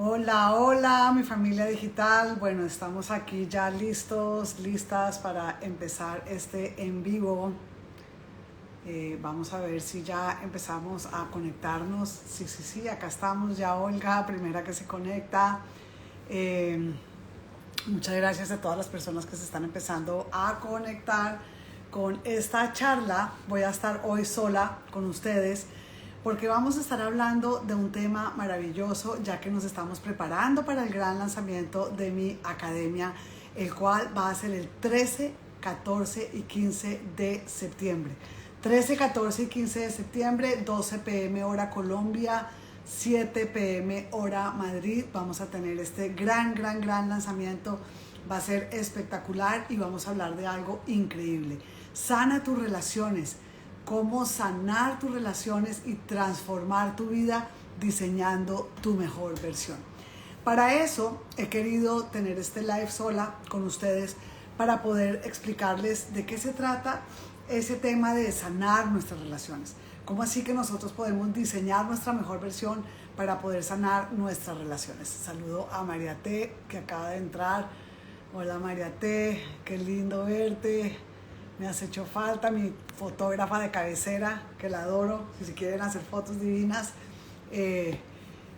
Hola, hola, mi familia digital. Bueno, estamos aquí ya listos, listas para empezar este en vivo. Vamos a ver si ya empezamos a conectarnos. Sí, acá estamos ya Olga, primera que se conecta. Eh, Muchas gracias a todas las personas que se están empezando a conectar con esta charla. Voy a estar hoy sola con ustedes porque vamos a estar hablando de un tema maravilloso, ya que nos estamos preparando para el gran lanzamiento de mi academia, el cual va a ser el 13, 14 y 15 de septiembre. 13, 14 y 15 de septiembre, 12 p.m. hora Colombia, 7 p.m. hora Madrid. Vamos a tener este gran lanzamiento. Va a ser espectacular y vamos a hablar de algo increíble. Sana tus relaciones. Cómo sanar tus relaciones y transformar tu vida diseñando tu mejor versión. Para eso he querido tener este live sola con ustedes para poder explicarles de qué se trata ese tema de sanar nuestras relaciones. Cómo así que nosotros podemos diseñar nuestra mejor versión para poder sanar nuestras relaciones. Saludo a María T, que acaba de entrar. Hola María T, qué lindo verte. Me has hecho falta, mi fotógrafa de cabecera, que la adoro. Si quieren hacer fotos divinas,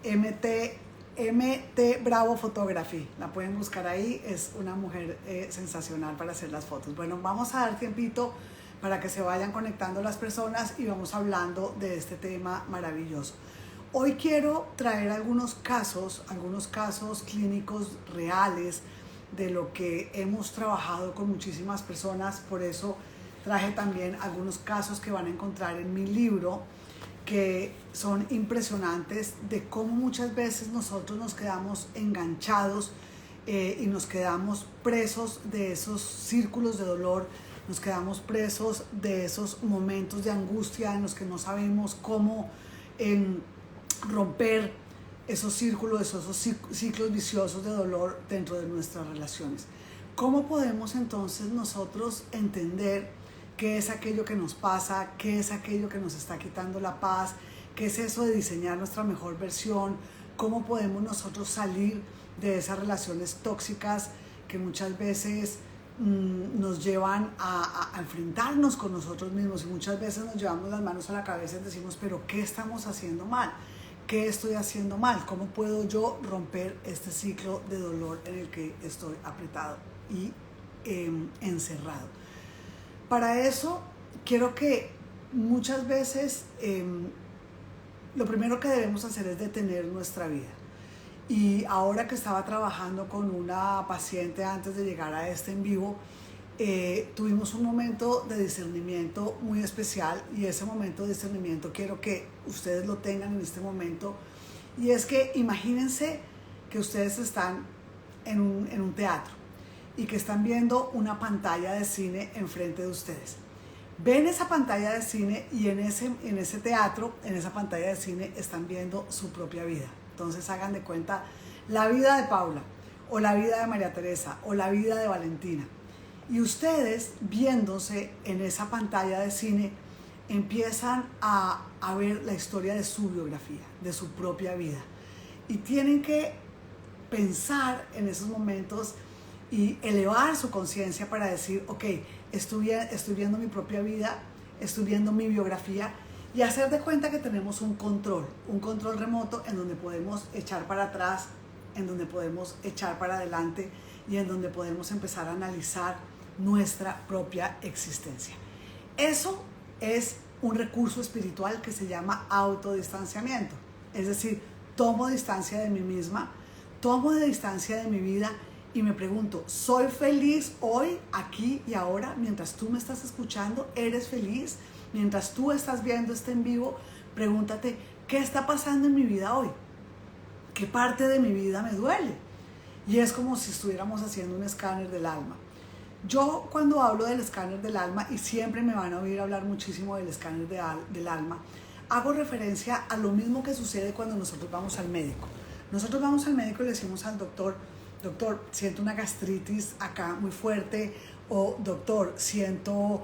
MT Bravo Photography, la pueden buscar ahí. Es una mujer sensacional para hacer las fotos. Bueno, vamos a dar tiempito para que se vayan conectando las personas y vamos hablando de este tema maravilloso. Hoy quiero traer algunos casos clínicos reales de lo que hemos trabajado con muchísimas personas. Por eso traje también algunos casos que van a encontrar en mi libro, que son impresionantes, de cómo muchas veces nosotros nos quedamos enganchados y nos quedamos presos de esos círculos de dolor, nos quedamos presos de esos momentos de angustia en los que no sabemos cómo romper esos círculos, esos ciclos viciosos de dolor dentro de nuestras relaciones. ¿Cómo podemos entonces nosotros entender qué es aquello que nos pasa, qué es aquello que nos está quitando la paz, qué es eso de diseñar nuestra mejor versión? ¿Cómo podemos nosotros salir de esas relaciones tóxicas que muchas veces nos llevan a enfrentarnos con nosotros mismos, y muchas veces nos llevamos las manos a la cabeza y decimos, pero ¿qué estamos haciendo mal? ¿Qué estoy haciendo mal? ¿Cómo puedo yo romper este ciclo de dolor en el que estoy apretado y encerrado? Para eso quiero que muchas veces lo primero que debemos hacer es detener nuestra vida. Y ahora que estaba trabajando con una paciente antes de llegar a este en vivo, tuvimos un momento de discernimiento muy especial, y ese momento de discernimiento quiero que ustedes lo tengan en este momento. Y es que imagínense que ustedes están en un teatro y que están viendo una pantalla de cine enfrente de ustedes. Ven esa pantalla de cine y en ese teatro, en esa pantalla de cine, están viendo su propia vida. Entonces hagan de cuenta la vida de Paula, o la vida de María Teresa, o la vida de Valentina. Y ustedes, viéndose en esa pantalla de cine, empiezan a ver la historia de su biografía, de su propia vida. Y tienen que pensar en esos momentos y elevar su conciencia para decir, ok, estoy viendo mi propia vida, estoy viendo mi biografía, y hacer de cuenta que tenemos un control remoto en donde podemos echar para atrás, en donde podemos echar para adelante y en donde podemos empezar a analizar nuestra propia existencia. Eso es un recurso espiritual que se llama autodistanciamiento. Es decir, tomo distancia de mí misma, tomo distancia de mi vida y me pregunto, ¿soy feliz hoy, aquí y ahora? Mientras tú me estás escuchando, ¿eres feliz? Mientras tú estás viendo este en vivo, pregúntate, ¿qué está pasando en mi vida hoy? ¿Qué parte de mi vida me duele? Y es como si estuviéramos haciendo un escáner del alma. Yo, cuando hablo del escáner del alma, y siempre me van a oír hablar muchísimo del escáner del alma, hago referencia a lo mismo que sucede cuando nosotros vamos al médico. Nosotros vamos al médico y le decimos al doctor, doctor, siento una gastritis acá muy fuerte, o doctor, siento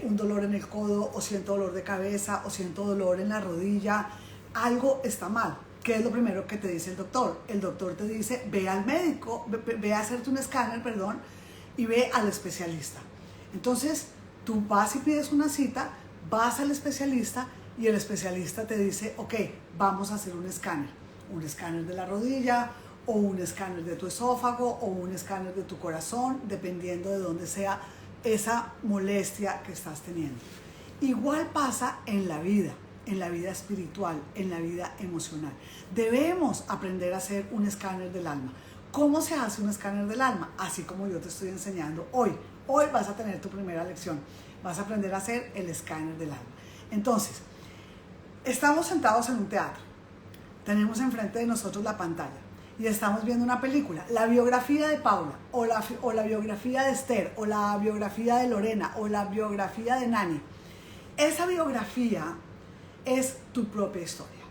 un dolor en el codo, o siento dolor de cabeza, o siento dolor en la rodilla. Algo está mal. ¿qué es lo primero que te dice el doctor? El doctor te dice, ve al médico, ve a hacerte un escáner, perdón, y ve al especialista. Entonces, tú vas y pides una cita, vas al especialista y el especialista te dice, ok, vamos a hacer un escáner de la rodilla o un escáner de tu esófago o un escáner de tu corazón, dependiendo de dónde sea esa molestia que estás teniendo. Igual pasa en la vida espiritual, en la vida emocional. Debemos aprender a hacer un escáner del alma. ¿Cómo se hace un escáner del alma? Así como yo te estoy enseñando hoy. Hoy vas a tener tu primera lección. Vas a aprender a hacer el escáner del alma. Entonces, estamos sentados en un teatro. Tenemos enfrente de nosotros la pantalla y estamos viendo una película. La biografía de Paula, o la biografía de Esther, o la biografía de Lorena, o la biografía de Nani. Esa biografía es tu propia historia.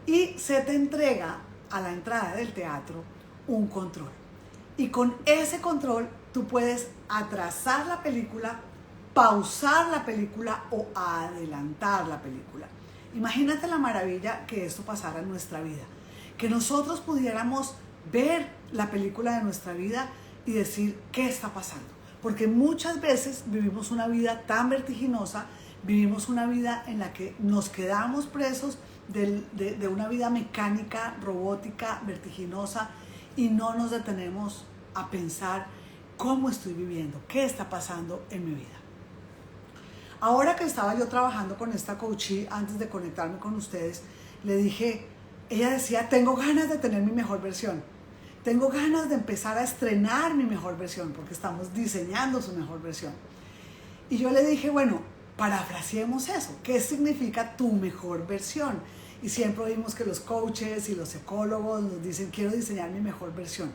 Y se te entrega a la entrada del teatro un control. Y con ese control tú puedes atrasar la película, pausar la película o adelantar la película. Imagínate la maravilla que esto pasara en nuestra vida. Que nosotros pudiéramos ver la película de nuestra vida y decir, ¿qué está pasando? Porque muchas veces vivimos una vida tan vertiginosa, vivimos una vida en la que nos quedamos presos de una vida mecánica, robótica, vertiginosa, y no nos detenemos a pensar cómo estoy viviendo, qué está pasando en mi vida. Ahora que estaba yo trabajando con esta coachee, antes de conectarme con ustedes, le dije, ella decía, tengo ganas de tener mi mejor versión. Tengo ganas de empezar a estrenar mi mejor versión, porque estamos diseñando su mejor versión. Y yo le dije, bueno, parafraseemos eso. ¿Qué significa tu mejor versión? Y siempre oímos que los coaches y los psicólogos nos dicen, quiero diseñar mi mejor versión.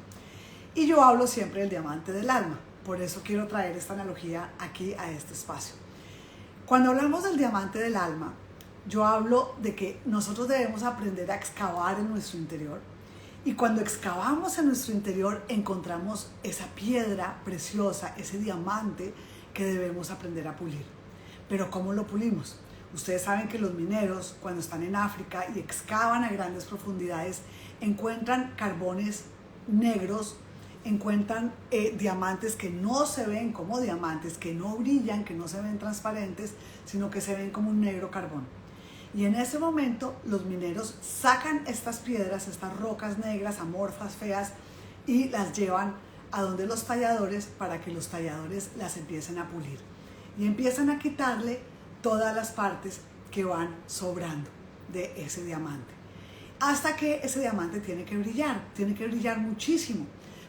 Y yo hablo siempre del diamante del alma. Por eso quiero traer esta analogía aquí a este espacio. Cuando hablamos del diamante del alma, yo hablo de que nosotros debemos aprender a excavar en nuestro interior. Y cuando excavamos en nuestro interior, encontramos esa piedra preciosa, ese diamante que debemos aprender a pulir. Pero ¿cómo lo pulimos? Ustedes saben que los mineros, cuando están en África y excavan a grandes profundidades, encuentran carbones negros, encuentran diamantes que no se ven como diamantes, que no brillan, que no se ven transparentes, sino que se ven como un negro carbón. Y en ese momento los mineros sacan estas piedras, estas rocas negras, amorfas, feas, y las llevan a donde los talladores para que los talladores las empiecen a pulir. Y empiezan a quitarle todas las partes que van sobrando de ese diamante. Hasta que ese diamante tiene que brillar muchísimo.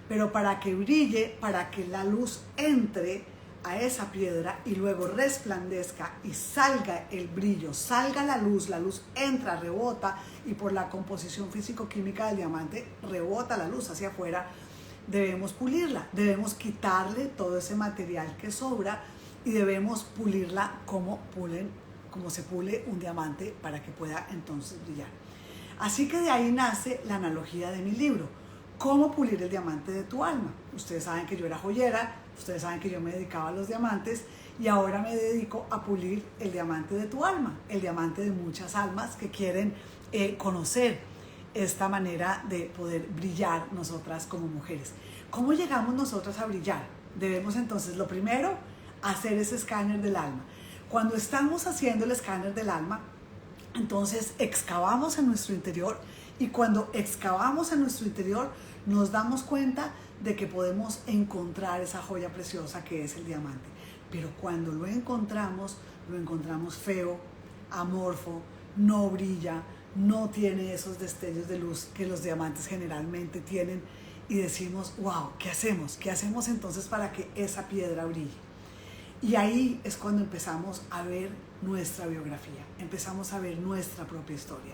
Pero para que brille, para que la luz entre a esa piedra y luego resplandezca y salga el brillo, salga la luz entra, rebota, y por la composición físico-química del diamante rebota la luz hacia afuera, debemos pulirla, debemos quitarle todo ese material que sobra y debemos pulirla como se pule un diamante para que pueda entonces brillar. Así que de ahí nace la analogía de mi libro. ¿Cómo pulir el diamante de tu alma? Ustedes saben que yo era joyera, ustedes saben que yo me dedicaba a los diamantes y ahora me dedico a pulir el diamante de tu alma, el diamante de muchas almas que quieren conocer esta manera de poder brillar nosotras como mujeres. ¿Cómo llegamos nosotras a brillar? Debemos entonces, lo primero, hacer ese escáner del alma. Cuando estamos haciendo el escáner del alma, entonces excavamos en nuestro interior. Y cuando excavamos en nuestro interior, nos damos cuenta de que podemos encontrar esa joya preciosa que es el diamante. Pero cuando lo encontramos feo, amorfo, no brilla, no tiene esos destellos de luz que los diamantes generalmente tienen. Y decimos, wow, ¿qué hacemos? ¿Qué hacemos entonces para que esa piedra brille? Y ahí es cuando empezamos a ver nuestra biografía, empezamos a ver nuestra propia historia.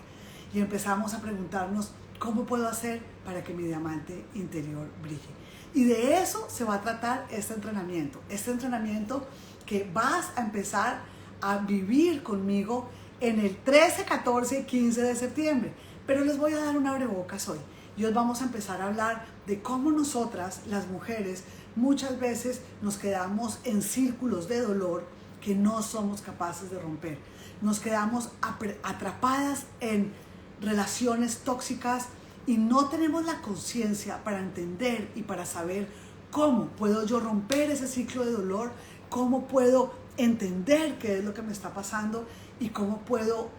Y empezamos a preguntarnos, ¿cómo puedo hacer para que mi diamante interior brille? Y de eso se va a tratar este entrenamiento que vas a empezar a vivir conmigo en el 13, 14 y 15 de septiembre. Pero les voy a dar un abrebocas hoy. Y hoy vamos a empezar a hablar de cómo nosotras, las mujeres, muchas veces nos quedamos en círculos de dolor que no somos capaces de romper. Nos quedamos atrapadas en relaciones tóxicas y no tenemos la conciencia para entender y para saber cómo puedo yo romper ese ciclo de dolor, cómo puedo entender qué es lo que me está pasando y cómo puedo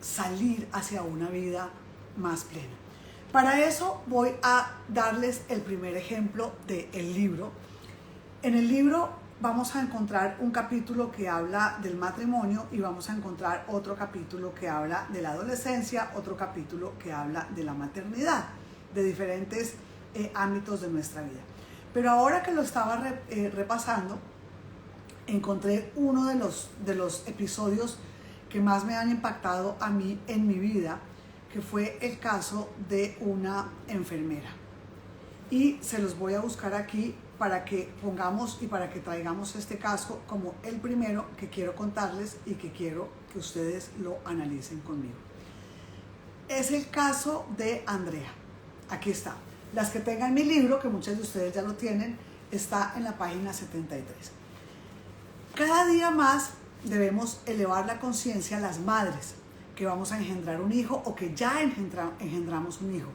salir hacia una vida más plena. Para eso voy a darles el primer ejemplo del libro. En el libro vamos a encontrar un capítulo que habla del matrimonio y vamos a encontrar otro capítulo que habla de la adolescencia, otro capítulo que habla de la maternidad, de diferentes ámbitos de nuestra vida. Pero ahora que lo estaba repasando, encontré uno de los episodios que más me han impactado a mí en mi vida, que fue el caso de una enfermera. Y se los voy a buscar aquí para que pongamos y para que traigamos este caso como el primero que quiero contarles y que quiero que ustedes lo analicen conmigo. Es el caso de Andrea. Aquí está. Las que tengan mi libro, que muchos de ustedes ya lo tienen, está en la página 73. Cada día más debemos elevar la conciencia a las madres que vamos a engendrar un hijo o que ya engendramos un hijo,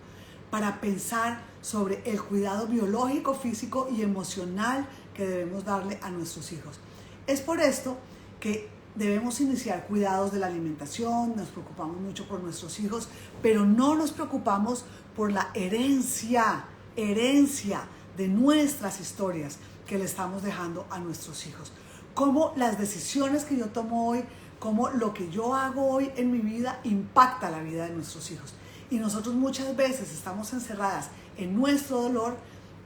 para pensar sobre el cuidado biológico, físico y emocional que debemos darle a nuestros hijos. Es por esto que debemos iniciar cuidados de la alimentación, nos preocupamos mucho por nuestros hijos, pero no nos preocupamos por la herencia de nuestras historias que le estamos dejando a nuestros hijos. Cómo las decisiones que yo tomo hoy, cómo lo que yo hago hoy en mi vida impacta la vida de nuestros hijos. Y nosotros muchas veces estamos encerradas en nuestro dolor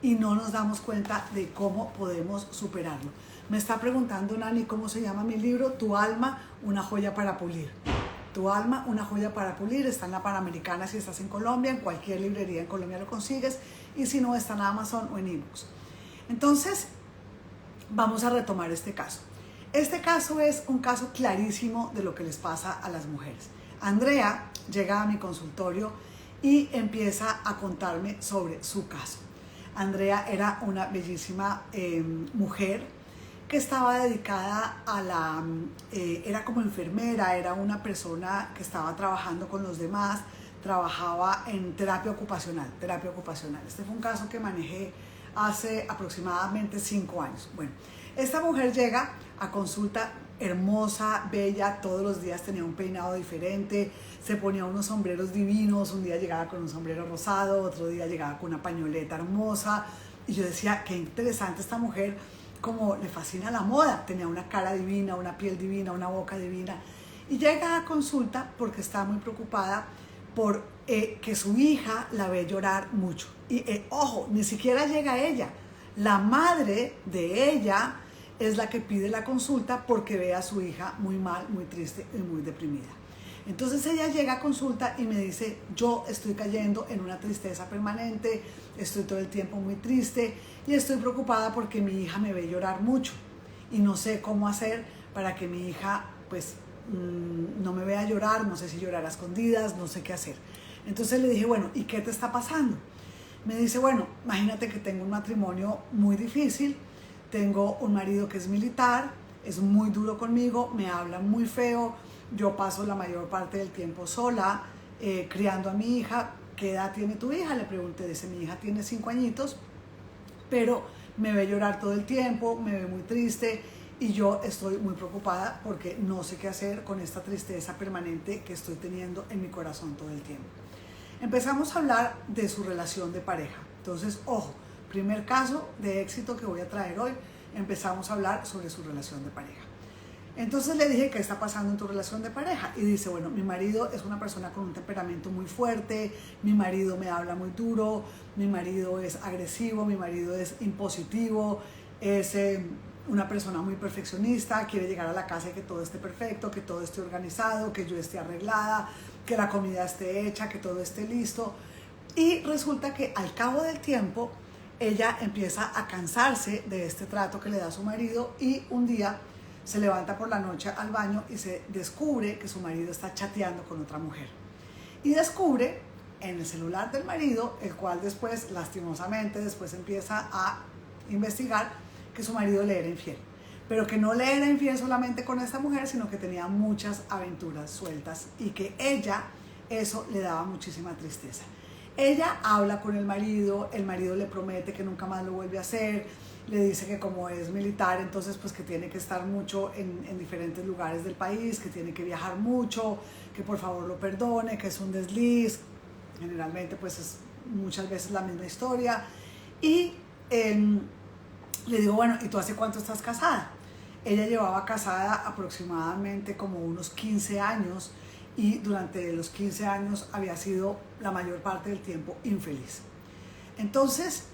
y no nos damos cuenta de cómo podemos superarlo. Me está preguntando Nani cómo se llama mi libro, Tu alma, una joya para pulir. Tu alma, una joya para pulir, está en la Panamericana si estás en Colombia, en cualquier librería en Colombia lo consigues, y si no está en Amazon o en eBooks. Entonces, vamos a retomar este caso. Este caso es un caso clarísimo de lo que les pasa a las mujeres. Andrea llega a mi consultorio y empieza a contarme sobre su caso. Andrea era una bellísima mujer que estaba dedicada a era como enfermera, era una persona que estaba trabajando con los demás, trabajaba en terapia ocupacional. Este fue un caso que manejé hace aproximadamente 5 años. Bueno, esta mujer llega a consulta hermosa, bella, todos los días tenía un peinado diferente, se ponía unos sombreros divinos, un día llegaba con un sombrero rosado, otro día llegaba con una pañoleta hermosa, y yo decía, qué interesante esta mujer, como le fascina la moda, tenía una cara divina, una piel divina, una boca divina, y llega a consulta porque está muy preocupada por que su hija la ve llorar mucho, y ojo, ni siquiera llega ella, la madre de ella es la que pide la consulta porque ve a su hija muy mal, muy triste y muy deprimida. Entonces ella llega a consulta y me dice, yo estoy cayendo en una tristeza permanente, estoy todo el tiempo muy triste y estoy preocupada porque mi hija me ve llorar mucho y no sé cómo hacer para que mi hija pues no me vea llorar, no sé si llorar a escondidas, no sé qué hacer. Entonces le dije, bueno, ¿y qué te está pasando? Me dice, bueno, imagínate que tengo un matrimonio muy difícil, tengo un marido que es militar, es muy duro conmigo, me habla muy feo, yo paso la mayor parte del tiempo sola, criando a mi hija. ¿Qué edad tiene tu hija? Le pregunté, dice, mi hija tiene 5 añitos, pero me ve llorar todo el tiempo, me ve muy triste y yo estoy muy preocupada porque no sé qué hacer con esta tristeza permanente que estoy teniendo en mi corazón todo el tiempo. Empezamos a hablar de su relación de pareja. Entonces, ojo, primer caso de éxito que voy a traer hoy, empezamos a hablar sobre su relación de pareja. Entonces le dije, ¿qué está pasando en tu relación de pareja? Y dice, bueno, mi marido es una persona con un temperamento muy fuerte, mi marido me habla muy duro, mi marido es agresivo, mi marido es impositivo, es una persona muy perfeccionista, quiere llegar a la casa y que todo esté perfecto, que todo esté organizado, que yo esté arreglada, que la comida esté hecha, que todo esté listo. Y resulta que al cabo del tiempo, ella empieza a cansarse de este trato que le da su marido y un día se levanta por la noche al baño y se descubre que su marido está chateando con otra mujer. Y descubre en el celular del marido, el cual después, lastimosamente, después empieza a investigar que su marido le era infiel. Pero que no le era infiel solamente con esta mujer, sino que tenía muchas aventuras sueltas y que ella eso le daba muchísima tristeza. Ella habla con el marido le promete que nunca más lo vuelve a hacer, le dice que como es militar, entonces pues que tiene que estar mucho en diferentes lugares del país, que tiene que viajar mucho, que por favor lo perdone, que es un desliz. Generalmente pues es muchas veces la misma historia. Y le digo, bueno, ¿y tú hace cuánto estás casada? Ella llevaba casada aproximadamente como unos 15 años y durante los 15 años había sido la mayor parte del tiempo infeliz. Entonces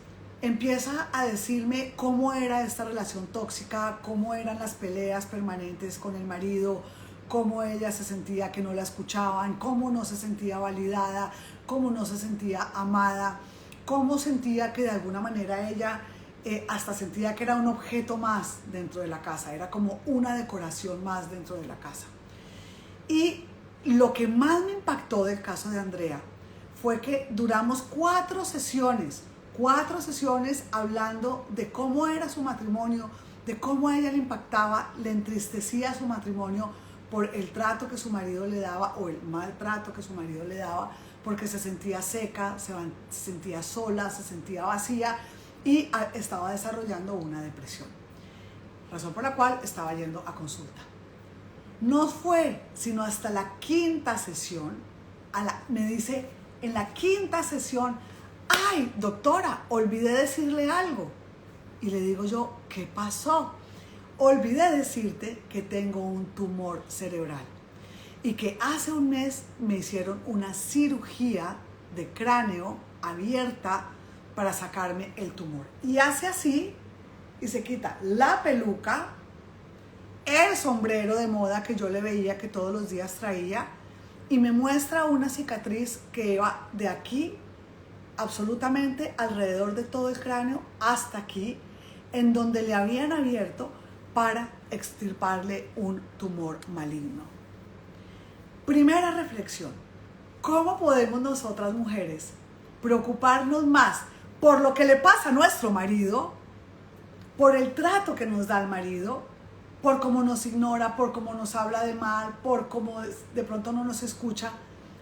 empieza a decirme cómo era esta relación tóxica, cómo eran las peleas permanentes con el marido, cómo ella se sentía que no la escuchaban, cómo no se sentía validada, cómo no se sentía amada, cómo sentía que de alguna manera ella hasta sentía que era un objeto más dentro de la casa, era como una decoración más dentro de la casa. Y lo que más me impactó del caso de Andrea fue que duramos 4 sesiones hablando de cómo era su matrimonio, de cómo a ella le impactaba, le entristecía su matrimonio por el trato que su marido le daba o el maltrato que su marido le daba, porque se sentía seca, se sentía sola, se sentía vacía y estaba desarrollando una depresión, razón por la cual estaba yendo a consulta. No fue sino hasta la 5ª sesión, me dice en la 5ª sesión, ay doctora, olvidé decirle algo. Y le digo yo, ¿qué pasó? Olvidé decirte que tengo un tumor cerebral y que hace un mes me hicieron una cirugía de cráneo abierta para sacarme el tumor. Y hace así y se quita la peluca, el sombrero de moda que yo le veía que todos los días traía y me muestra una cicatriz que iba de aquí absolutamente alrededor de todo el cráneo hasta aquí, en donde le habían abierto para extirparle un tumor maligno. Primera reflexión: ¿cómo podemos nosotras mujeres preocuparnos más por lo que le pasa a nuestro marido, por el trato que nos da el marido, por cómo nos ignora, por cómo nos habla de mal, por cómo de pronto no nos escucha,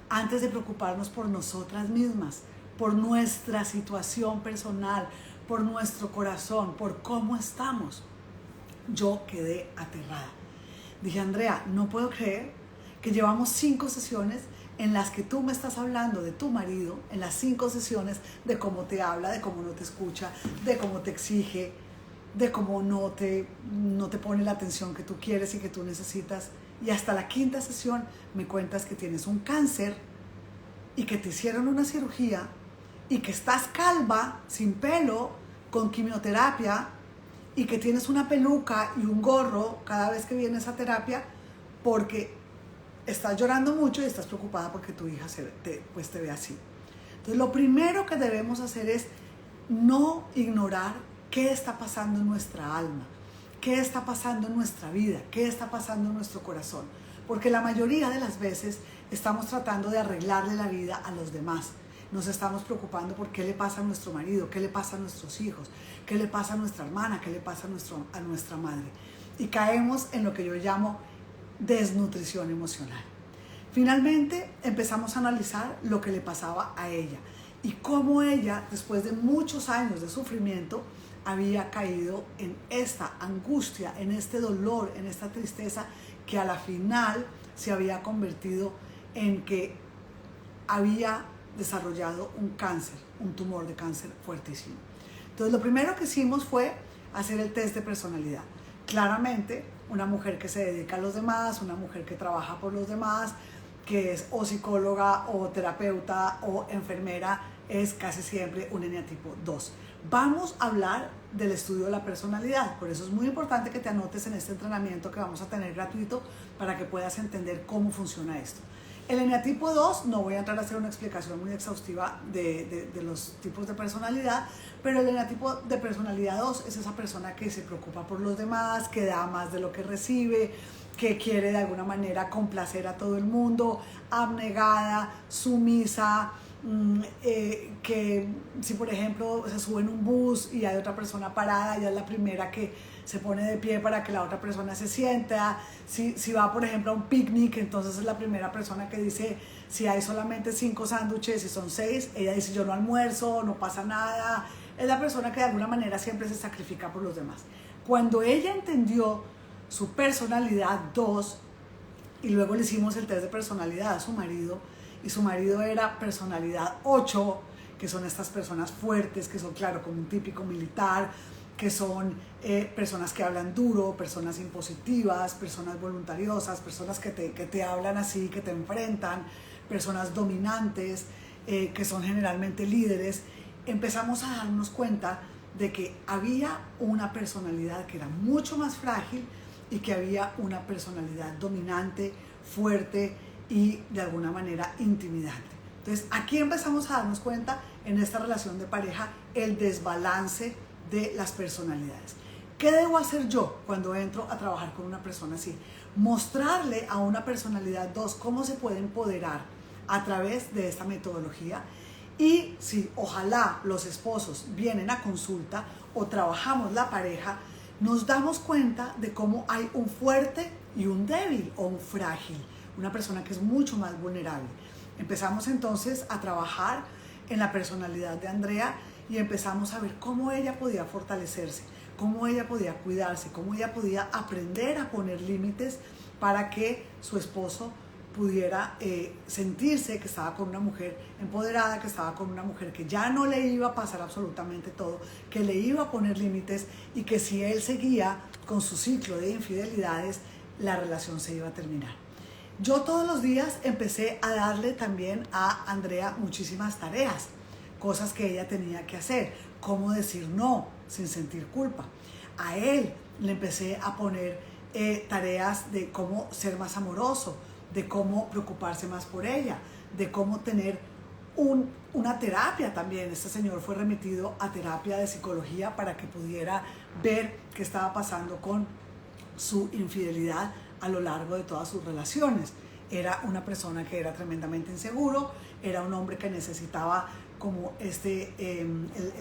antes de preocuparnos por nosotras mismas, por nuestra situación personal, por nuestro corazón, por cómo estamos? Yo quedé aterrada. Dije, Andrea, no puedo creer que llevamos 5 sesiones en las que tú me estás hablando de tu marido, en las 5 sesiones de cómo te habla, de cómo no te escucha, de cómo te exige, de cómo no te pone la atención que tú quieres y que tú necesitas. Y hasta la 5ª sesión me cuentas que tienes un cáncer y que te hicieron una cirugía y que estás calva, sin pelo, con quimioterapia y que tienes una peluca y un gorro cada vez que vienes a terapia porque estás llorando mucho y estás preocupada porque tu hija te ve así. Entonces lo primero que debemos hacer es no ignorar qué está pasando en nuestra alma, qué está pasando en nuestra vida, qué está pasando en nuestro corazón, porque la mayoría de las veces estamos tratando de arreglarle la vida a los demás. Nos estamos preocupando por qué le pasa a nuestro marido, qué le pasa a nuestros hijos, qué le pasa a nuestra hermana, qué le pasa a nuestra madre. Y caemos en lo que yo llamo desnutrición emocional. Finalmente empezamos a analizar lo que le pasaba a ella y cómo ella, después de muchos años de sufrimiento, había caído en esta angustia, en este dolor, en esta tristeza que a la final se había convertido en que había desarrollado un cáncer, un tumor de cáncer fuertísimo. Entonces lo primero que hicimos fue hacer el test de personalidad. Claramente una mujer que se dedica a los demás, una mujer que trabaja por los demás, que es o psicóloga o terapeuta o enfermera, es casi siempre un eneatipo 2. Vamos a hablar del estudio de la personalidad, por eso es muy importante que te anotes en este entrenamiento que vamos a tener gratuito para que puedas entender cómo funciona esto. El eneatipo 2, no voy a entrar a hacer una explicación muy exhaustiva de los tipos de personalidad, pero el eneatipo de personalidad 2 es esa persona que se preocupa por los demás, que da más de lo que recibe, que quiere de alguna manera complacer a todo el mundo, abnegada, sumisa, que si por ejemplo se sube en un bus y hay otra persona parada, ella es la primera que se pone de pie para que la otra persona se sienta. Si va, por ejemplo, a un picnic, entonces es la primera persona que dice, si hay solamente 5 sándwiches y son 6, ella dice, yo no almuerzo, no pasa nada. Es la persona que de alguna manera siempre se sacrifica por los demás. Cuando ella entendió su personalidad 2, y luego le hicimos el test de personalidad a su marido, y su marido era personalidad 8, que son estas personas fuertes, que son, claro, como un típico militar, que son personas que hablan duro, personas impositivas, personas voluntariosas, personas que te hablan así, que te enfrentan, personas dominantes, que son generalmente líderes. Empezamos a darnos cuenta de que había una personalidad que era mucho más frágil y que había una personalidad dominante, fuerte y de alguna manera intimidante. Entonces aquí empezamos a darnos cuenta en esta relación de pareja el desbalance de las personalidades. ¿Qué debo hacer yo cuando entro a trabajar con una persona así? Mostrarle a una personalidad 2 cómo se puede empoderar a través de esta metodología. Y si ojalá los esposos vienen a consulta o trabajamos la pareja, nos damos cuenta de cómo hay un fuerte y un débil o un frágil, una persona que es mucho más vulnerable. Empezamos entonces a trabajar en la personalidad de Andrea y empezamos a ver cómo ella podía fortalecerse, cómo ella podía cuidarse, cómo ella podía aprender a poner límites para que su esposo pudiera sentirse que estaba con una mujer empoderada, que estaba con una mujer que ya no le iba a pasar absolutamente todo, que le iba a poner límites y que si él seguía con su ciclo de infidelidades, la relación se iba a terminar. Yo todos los días empecé a darle también a Andrea muchísimas tareas, cosas que ella tenía que hacer, cómo decir no sin sentir culpa. A él le empecé a poner tareas de cómo ser más amoroso, de cómo preocuparse más por ella, de cómo tener una terapia también. Este señor fue remitido a terapia de psicología para que pudiera ver qué estaba pasando con su infidelidad a lo largo de todas sus relaciones. Era una persona que era tremendamente inseguro, era un hombre que necesitaba como el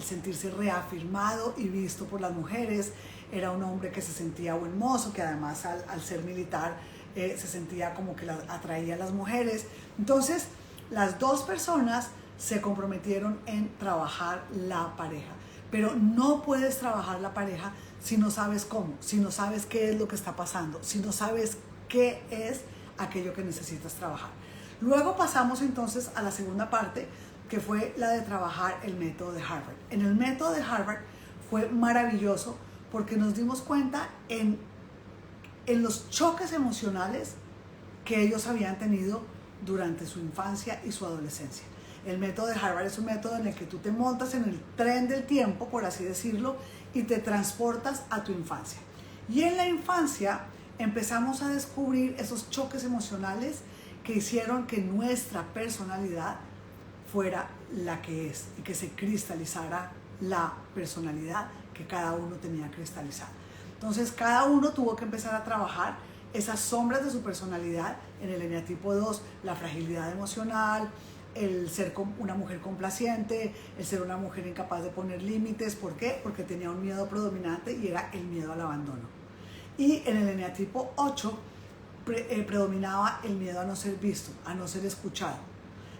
sentirse reafirmado y visto por las mujeres, era un hombre que se sentía buen mozo, que además al ser militar se sentía como que atraía a las mujeres. Entonces las dos personas se comprometieron en trabajar la pareja, pero no puedes trabajar la pareja si no sabes cómo, si no sabes qué es lo que está pasando, si no sabes qué es aquello que necesitas trabajar. Luego pasamos entonces a la segunda parte, que fue la de trabajar el método de Harvard. En el método de Harvard fue maravilloso porque nos dimos cuenta en los choques emocionales que ellos habían tenido durante su infancia y su adolescencia. El método de Harvard es un método en el que tú te montas en el tren del tiempo, por así decirlo, y te transportas a tu infancia. Y en la infancia empezamos a descubrir esos choques emocionales que hicieron que nuestra personalidad fuera la que es y que se cristalizara la personalidad que cada uno tenía cristalizada. Entonces cada uno tuvo que empezar a trabajar esas sombras de su personalidad. En el eneatipo 2, la fragilidad emocional, el ser una mujer complaciente, el ser una mujer incapaz de poner límites. ¿Por qué? Porque tenía un miedo predominante y era el miedo al abandono. Y en el eneatipo 8 predominaba el miedo a no ser visto, a no ser escuchado.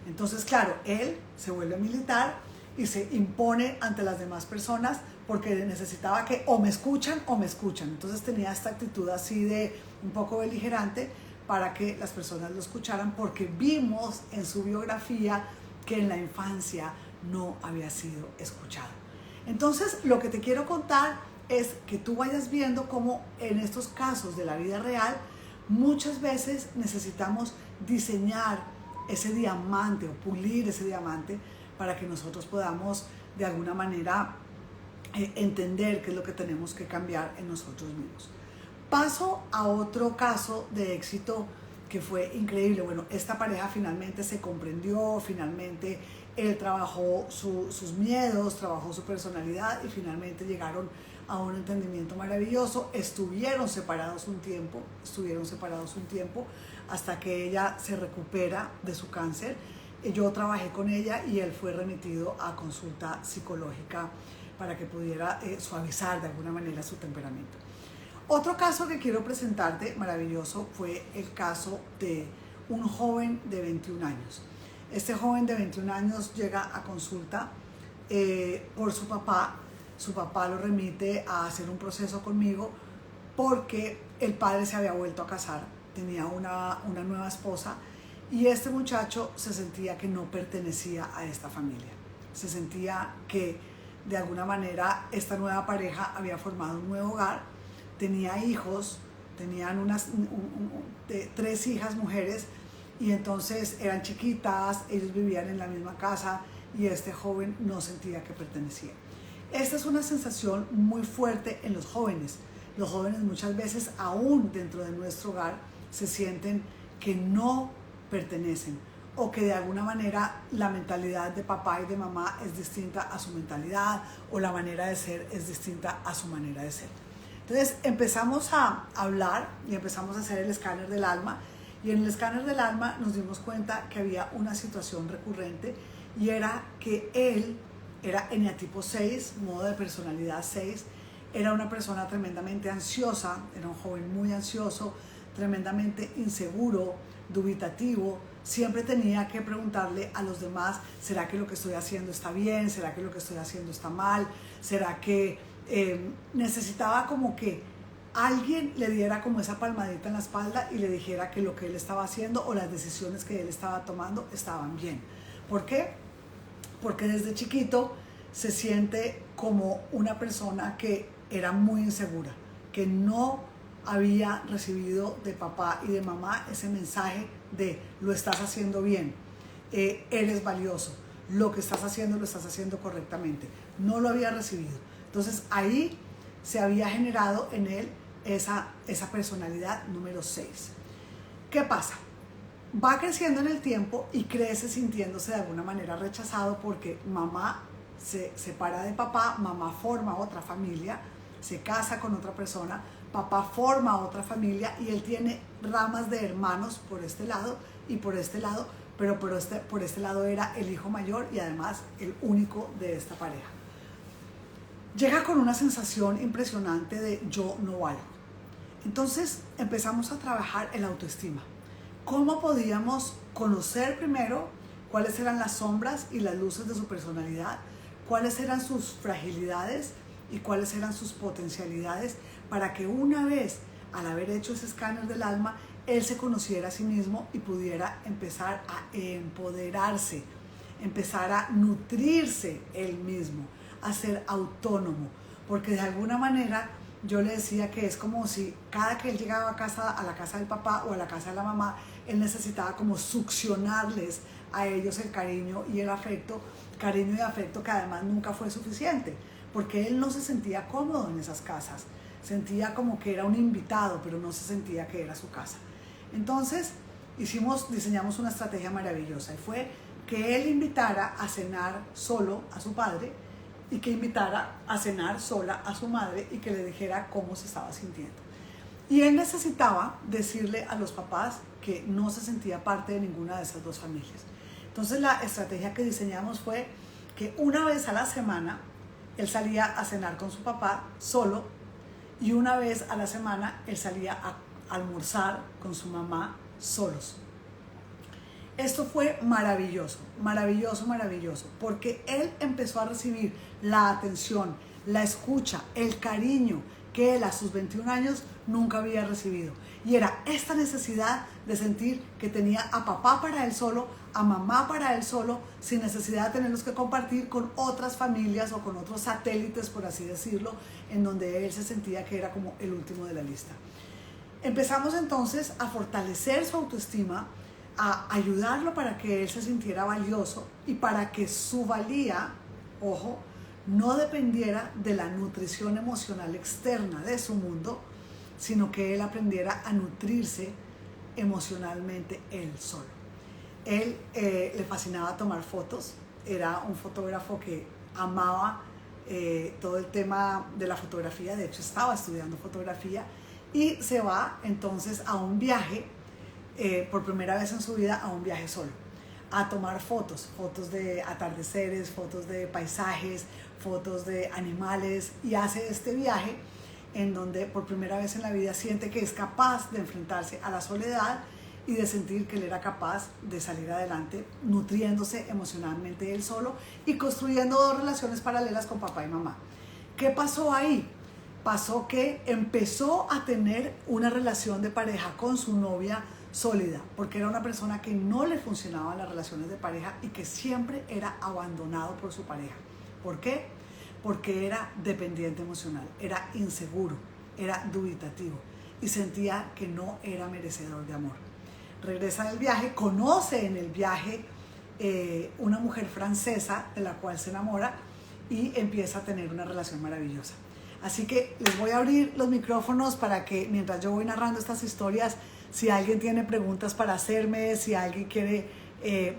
Entonces, claro, él se vuelve militar y se impone ante las demás personas porque necesitaba que o me escuchan o me escuchan. Entonces tenía esta actitud así de un poco beligerante para que las personas lo escucharan, porque vimos en su biografía que en la infancia no había sido escuchado. Entonces, lo que te quiero contar es que tú vayas viendo cómo en estos casos de la vida real muchas veces necesitamos diseñar ese diamante o pulir ese diamante para que nosotros podamos de alguna manera entender qué es lo que tenemos que cambiar en nosotros mismos. Paso a otro caso de éxito que fue increíble. Bueno, esta pareja finalmente se comprendió, finalmente él trabajó sus miedos, trabajó su personalidad y finalmente llegaron a un entendimiento maravilloso. Estuvieron separados un tiempo hasta que ella se recupera de su cáncer. Yo trabajé con ella y él fue remitido a consulta psicológica para que pudiera suavizar de alguna manera su temperamento. Otro caso que quiero presentarte, maravilloso, fue el caso de un joven de 21 años. Este joven de 21 años llega a consulta por su papá. Su papá lo remite a hacer un proceso conmigo porque el padre se había vuelto a casar, tenía una nueva esposa y este muchacho se sentía que no pertenecía a esta familia. Se sentía que de alguna manera esta nueva pareja había formado un nuevo hogar, tenía hijos, tenían 3 hijas mujeres y entonces eran chiquitas, ellos vivían en la misma casa y este joven no sentía que pertenecía. Esta es una sensación muy fuerte en los jóvenes. Los jóvenes muchas veces, aún dentro de nuestro hogar, se sienten que no pertenecen o que de alguna manera la mentalidad de papá y de mamá es distinta a su mentalidad o la manera de ser es distinta a su manera de ser. Entonces empezamos a hablar y empezamos a hacer el escáner del alma y en el escáner del alma nos dimos cuenta que había una situación recurrente y era que él era eneatipo 6, modo de personalidad 6, era una persona tremendamente ansiosa, era un joven muy ansioso, tremendamente inseguro, dubitativo, siempre tenía que preguntarle a los demás, ¿será que lo que estoy haciendo está bien? ¿Será que lo que estoy haciendo está mal? ¿Será que necesitaba como que alguien le diera como esa palmadita en la espalda y le dijera que lo que él estaba haciendo o las decisiones que él estaba tomando estaban bien? ¿Por qué? Porque desde chiquito se siente como una persona que era muy insegura, que no había recibido de papá y de mamá ese mensaje de lo estás haciendo bien, eres valioso, lo que estás haciendo lo estás haciendo correctamente. No lo había recibido. Entonces ahí se había generado en él esa personalidad número 6. ¿Qué pasa? Va creciendo en el tiempo y crece sintiéndose de alguna manera rechazado porque mamá se separa de papá, mamá forma otra familia, se casa con otra persona, papá forma otra familia y él tiene ramas de hermanos por este lado y por este lado, pero por este lado era el hijo mayor y además el único de esta pareja. Llega con una sensación impresionante de yo no valgo. Entonces empezamos a trabajar el autoestima. ¿Cómo podíamos conocer primero cuáles eran las sombras y las luces de su personalidad? ¿Cuáles eran sus fragilidades y cuáles eran sus potencialidades? Para que una vez, al haber hecho ese escáner del alma, él se conociera a sí mismo y pudiera empezar a empoderarse, empezar a nutrirse él mismo, a ser autónomo, porque de alguna manera yo le decía que es como si cada que él llegaba a la casa del papá o a la casa de la mamá, él necesitaba como succionarles a ellos el cariño y el afecto, cariño y afecto que además nunca fue suficiente, porque él no se sentía cómodo en esas casas, sentía como que era un invitado, pero no se sentía que era su casa. Entonces diseñamos una estrategia maravillosa y fue que él invitara a cenar solo a su padre y que invitara a cenar sola a su madre y que le dijera cómo se estaba sintiendo. Y él necesitaba decirle a los papás que no se sentía parte de ninguna de esas dos familias. Entonces la estrategia que diseñamos fue que una vez a la semana él salía a cenar con su papá solo y una vez a la semana él salía a almorzar con su mamá solos. Esto fue maravilloso, maravilloso, maravilloso, porque él empezó a recibir la atención, la escucha, el cariño que él a sus 21 años nunca había recibido. Y era esta necesidad de sentir que tenía a papá para él solo, a mamá para él solo, sin necesidad de tenerlos que compartir con otras familias o con otros satélites, por así decirlo, en donde él se sentía que era como el último de la lista. Empezamos entonces a fortalecer su autoestima, a ayudarlo para que él se sintiera valioso y para que su valía, ojo, no dependiera de la nutrición emocional externa de su mundo, sino que él aprendiera a nutrirse emocionalmente él solo. Él le fascinaba tomar fotos, era un fotógrafo que amaba todo el tema de la fotografía, de hecho estaba estudiando fotografía y se va entonces a un viaje, por primera vez en su vida, a un viaje solo, a tomar fotos de atardeceres, fotos de paisajes, fotos de animales y hace este viaje en donde por primera vez en la vida siente que es capaz de enfrentarse a la soledad y de sentir que él era capaz de salir adelante, nutriéndose emocionalmente él solo y construyendo dos relaciones paralelas con papá y mamá. ¿Qué pasó ahí? Pasó que empezó a tener una relación de pareja con su novia sólida, porque era una persona que no le funcionaban las relaciones de pareja y que siempre era abandonado por su pareja. ¿Por qué? Porque era dependiente emocional, era inseguro, era dubitativo y sentía que no era merecedor de amor. Regresa del viaje, conoce en el viaje una mujer francesa de la cual se enamora y empieza a tener una relación maravillosa. Así que les voy a abrir los micrófonos para que mientras yo voy narrando estas historias, si alguien tiene preguntas para hacerme, si alguien quiere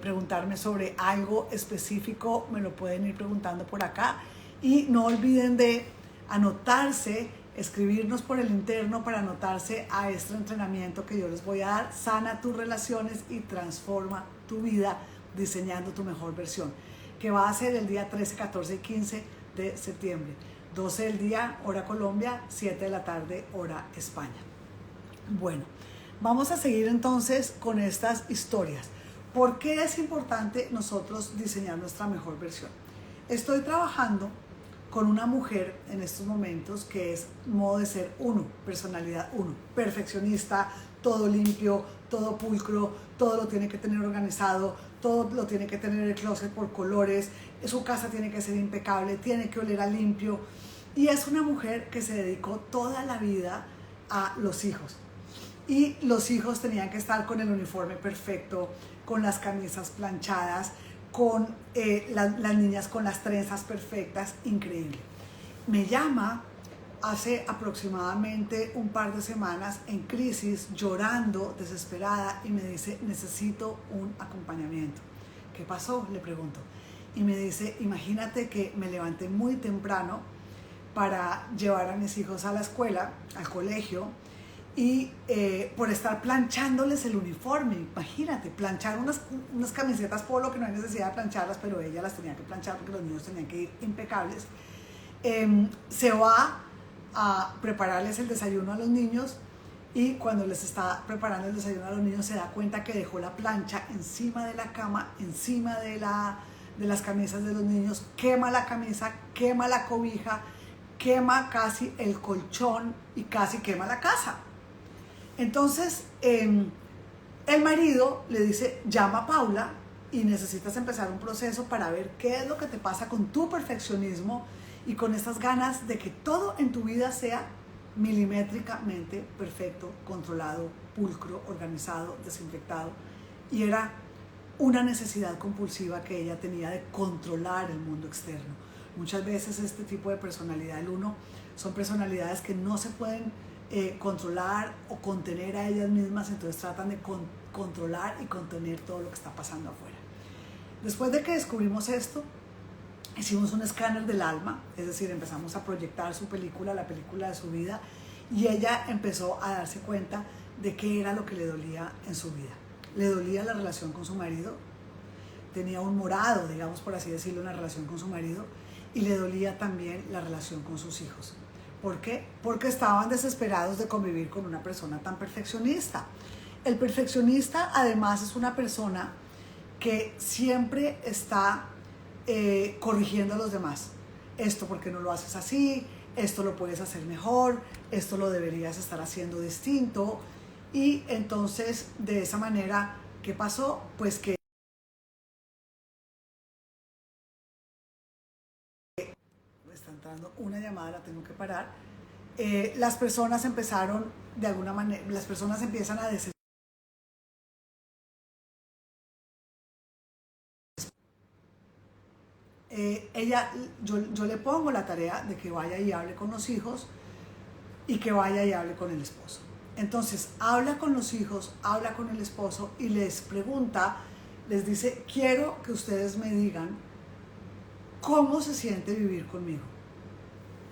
preguntarme sobre algo específico, me lo pueden ir preguntando por acá. Y no olviden de anotarse, escribirnos por el interno para anotarse a este entrenamiento que yo les voy a dar. Sana tus relaciones y transforma tu vida diseñando tu mejor versión, que va a ser el día 13, 14 y 15 de septiembre. 12 del día, hora Colombia, 7 de la tarde, hora España. Bueno, vamos a seguir entonces con estas historias. ¿Por qué es importante nosotros diseñar nuestra mejor versión? Estoy trabajando con una mujer en estos momentos que es modo de ser 1, personalidad 1, perfeccionista, todo limpio, todo pulcro, todo lo tiene que tener organizado, todo lo tiene que tener el closet por colores, su casa tiene que ser impecable, tiene que oler a limpio. Y es una mujer que se dedicó toda la vida a los hijos. Y los hijos tenían que estar con el uniforme perfecto, con las camisas planchadas, con las niñas con las trenzas perfectas, increíble. Me llama hace aproximadamente un par de semanas en crisis, llorando, desesperada, y me dice, necesito un acompañamiento. ¿Qué pasó?, le pregunto. Y me dice, imagínate que me levanté muy temprano para llevar a mis hijos a la escuela, al colegio, y por estar planchándoles el uniforme. Imagínate, planchar unas camisetas polo que no hay necesidad de plancharlas, pero ella las tenía que planchar porque los niños tenían que ir impecables. Se va a prepararles el desayuno a los niños y cuando les está preparando el desayuno a los niños se da cuenta que dejó la plancha encima de la cama, encima de las camisas de los niños, quema la camisa, quema la cobija, quema casi el colchón y casi quema la casa. Entonces el marido le dice, llama a Paula y necesitas empezar un proceso para ver qué es lo que te pasa con tu perfeccionismo y con estas ganas de que todo en tu vida sea milimétricamente perfecto, controlado, pulcro, organizado, desinfectado. Y era una necesidad compulsiva que ella tenía de controlar el mundo externo. Muchas veces este tipo de personalidad, el 1, son personalidades que no se pueden controlar o contener a ellas mismas, entonces tratan de controlar y contener todo lo que está pasando afuera. Después de que descubrimos esto, hicimos un escáner del alma, es decir, empezamos a proyectar su película, la película de su vida, y ella empezó a darse cuenta de qué era lo que le dolía en su vida. Le dolía la relación con su marido, tenía un morado, digamos por así decirlo, en la relación con su marido, y le dolía también la relación con sus hijos. ¿Por qué? Porque estaban desesperados de convivir con una persona tan perfeccionista. El perfeccionista además es una persona que siempre está corrigiendo a los demás. Esto porque no lo haces así, esto lo puedes hacer mejor, esto lo deberías estar haciendo distinto. Y entonces de esa manera, ¿qué pasó? Pues que está entrando una llamada, la tengo que parar. Las personas empezaron de alguna manera, las personas empiezan a desesperar. Yo le pongo la tarea de que vaya y hable con los hijos y que vaya y hable con el esposo. Entonces habla con los hijos, habla con el esposo y les pregunta, les dice, quiero que ustedes me digan cómo se siente vivir conmigo,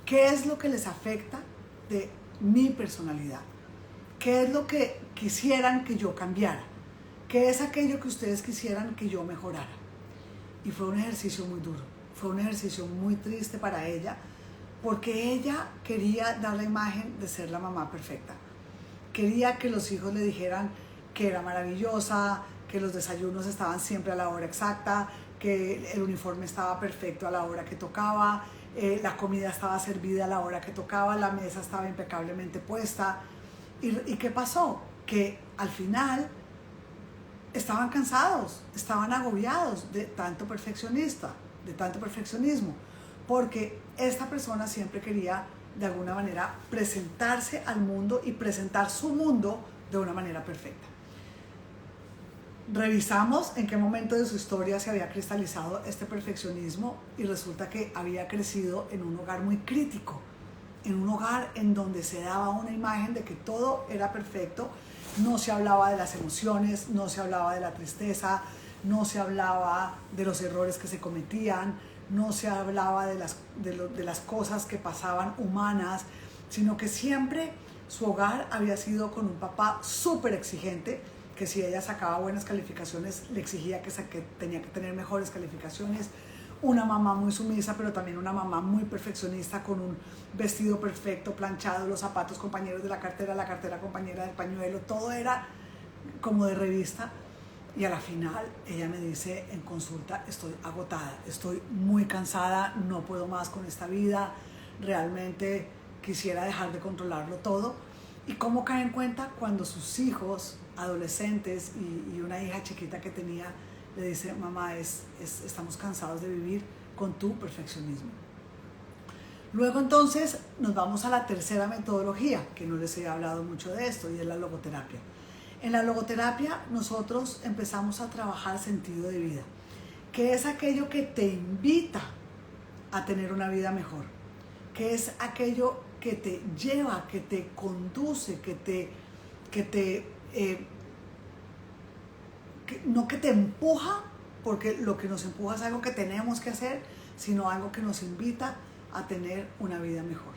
qué es lo que les afecta de mi personalidad, qué es lo que quisieran que yo cambiara, qué es aquello que ustedes quisieran que yo mejorara. Y fue un ejercicio muy duro, fue un ejercicio muy triste para ella, porque ella quería dar la imagen de ser la mamá perfecta. Quería que los hijos le dijeran que era maravillosa, que los desayunos estaban siempre a la hora exacta, que el uniforme estaba perfecto a la hora que tocaba, la comida estaba servida a la hora que tocaba, la mesa estaba impecablemente puesta. ¿Y qué pasó? Que al final estaban cansados, estaban agobiados de tanto perfeccionismo, porque esta persona siempre quería de alguna manera presentarse al mundo y presentar su mundo de una manera perfecta. Revisamos en qué momento de su historia se había cristalizado este perfeccionismo y resulta que había crecido en un hogar muy crítico, en un hogar en donde se daba una imagen de que todo era perfecto, no se hablaba de las emociones, no se hablaba de la tristeza, no se hablaba de los errores que se cometían, no se hablaba de las cosas que pasaban humanas, sino que siempre su hogar había sido con un papá súper exigente, que si ella sacaba buenas calificaciones le exigía que tenía que tener mejores calificaciones, una mamá muy sumisa, pero también una mamá muy perfeccionista, con un vestido perfecto, planchado, los zapatos compañeros de la cartera compañera del pañuelo, todo era como de revista. Y a la final ella me dice en consulta: estoy agotada, estoy muy cansada, no puedo más con esta vida, realmente quisiera dejar de controlarlo todo. ¿Y cómo cae en cuenta cuando sus hijos adolescentes y una hija chiquita que tenía le dice: mamá, estamos cansados de vivir con tu perfeccionismo? Luego entonces nos vamos a la tercera metodología, que no les he hablado mucho de esto, y es la logoterapia. En la logoterapia nosotros empezamos a trabajar sentido de vida, que es aquello que te invita a tener una vida mejor, que es aquello que te lleva, que te conduce, no que te empuja, porque lo que nos empuja es algo que tenemos que hacer, sino algo que nos invita a tener una vida mejor.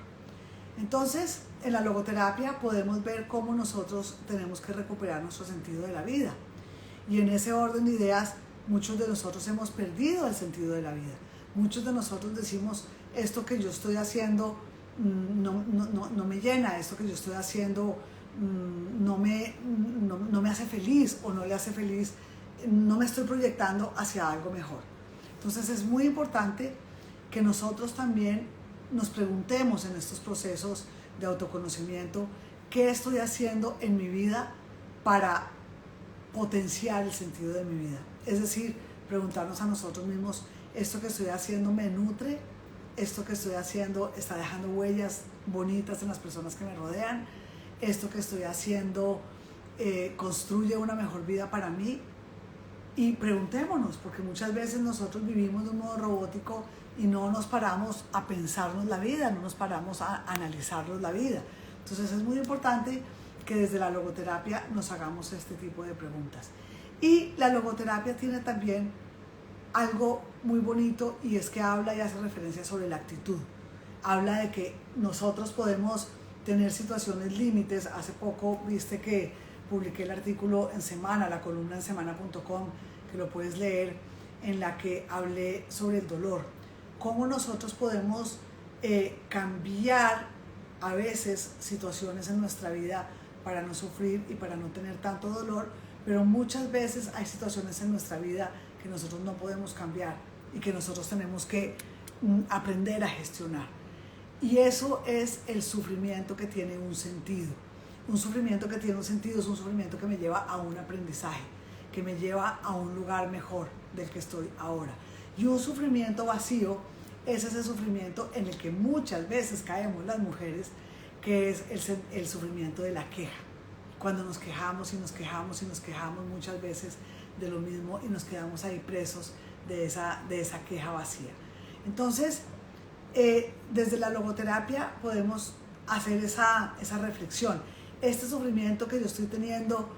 Entonces, en la logoterapia podemos ver cómo nosotros tenemos que recuperar nuestro sentido de la vida. Y en ese orden de ideas, muchos de nosotros hemos perdido el sentido de la vida. Muchos de nosotros decimos: esto que yo estoy haciendo no me llena, esto que yo estoy haciendo no me hace feliz, o no le hace feliz, no me estoy proyectando hacia algo mejor. Entonces es muy importante que nosotros también nos preguntemos en estos procesos de autoconocimiento: ¿qué estoy haciendo en mi vida para potenciar el sentido de mi vida? Es decir, preguntarnos a nosotros mismos: ¿esto que estoy haciendo me nutre? ¿Esto que estoy haciendo está dejando huellas bonitas en las personas que me rodean? ¿Esto que estoy haciendo construye una mejor vida para mí? Y preguntémonos, porque muchas veces nosotros vivimos de un modo robótico y no nos paramos a pensarnos la vida, no nos paramos a analizarnos la vida. Entonces es muy importante que desde la logoterapia nos hagamos este tipo de preguntas. Y la logoterapia tiene también algo muy bonito, y es que habla y hace referencia sobre la actitud. Habla de que nosotros podemos tener situaciones límites. Hace poco viste que publiqué el artículo en Semana, la columna en semana.com, que lo puedes leer, en la que hablé sobre el dolor. Cómo nosotros podemos cambiar a veces situaciones en nuestra vida para no sufrir y para no tener tanto dolor, pero muchas veces hay situaciones en nuestra vida que nosotros no podemos cambiar y que nosotros tenemos que aprender a gestionar. Y eso es el sufrimiento que tiene un sentido. Un sufrimiento que tiene un sentido es un sufrimiento que me lleva a un aprendizaje, que me lleva a un lugar mejor del que estoy ahora. Y un sufrimiento vacío es ese sufrimiento en el que muchas veces caemos las mujeres, que es el sufrimiento de la queja. Cuando nos quejamos y nos quejamos y nos quejamos muchas veces de lo mismo y nos quedamos ahí presos de esa queja vacía. Entonces, desde la logoterapia podemos hacer esa reflexión. Este sufrimiento que yo estoy teniendo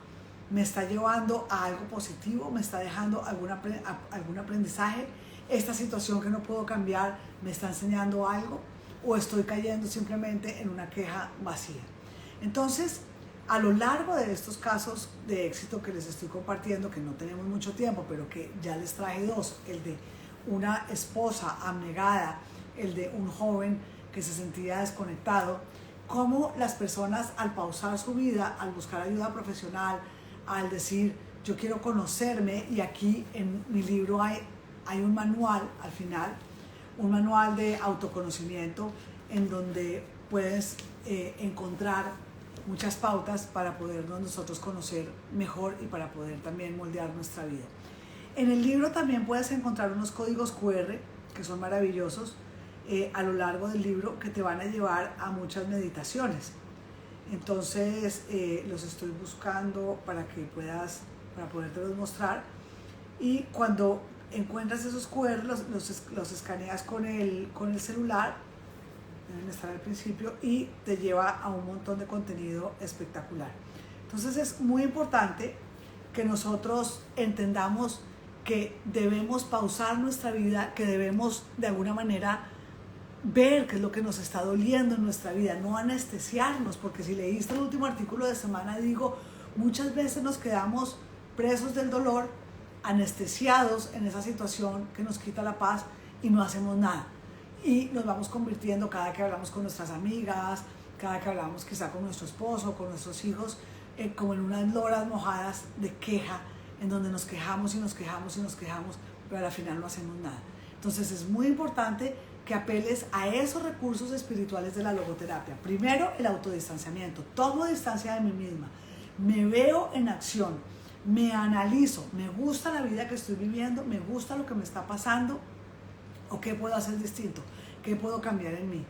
me está llevando a algo positivo, me está dejando algún aprendizaje. Esta situación que no puedo cambiar me está enseñando algo, o estoy cayendo simplemente en una queja vacía. Entonces, a lo largo de estos casos de éxito que les estoy compartiendo, que no tenemos mucho tiempo, pero que ya les traje dos: el de una esposa abnegada, el de un joven que se sentía desconectado, cómo las personas al pausar su vida, al buscar ayuda profesional, al decir yo quiero conocerme, y aquí en mi libro hay un manual al final, un manual de autoconocimiento en donde puedes encontrar muchas pautas para podernos nosotros conocer mejor y para poder también moldear nuestra vida. En el libro también puedes encontrar unos códigos QR que son maravillosos a lo largo del libro, que te van a llevar a muchas meditaciones. Entonces los estoy buscando para podértelos mostrar, y cuando encuentras esos QR los escaneas con el celular, deben estar al principio, y te lleva a un montón de contenido espectacular. Entonces es muy importante que nosotros entendamos que debemos pausar nuestra vida, que debemos de alguna manera ver qué es lo que nos está doliendo en nuestra vida, no anestesiarnos, porque si leíste el último artículo de semana, digo, muchas veces nos quedamos presos del dolor, anestesiados en esa situación que nos quita la paz, y no hacemos nada. Y nos vamos convirtiendo, cada que hablamos con nuestras amigas, cada que hablamos quizá con nuestro esposo, con nuestros hijos, como en unas loras mojadas de queja, en donde nos quejamos y nos quejamos y nos quejamos, pero al final no hacemos nada. Entonces es muy importante que apeles a esos recursos espirituales de la logoterapia. Primero, el autodistanciamiento. Tomo distancia de mí misma, me veo en acción, me analizo, me gusta la vida que estoy viviendo, me gusta lo que me está pasando, o qué puedo hacer distinto, qué puedo cambiar en mí.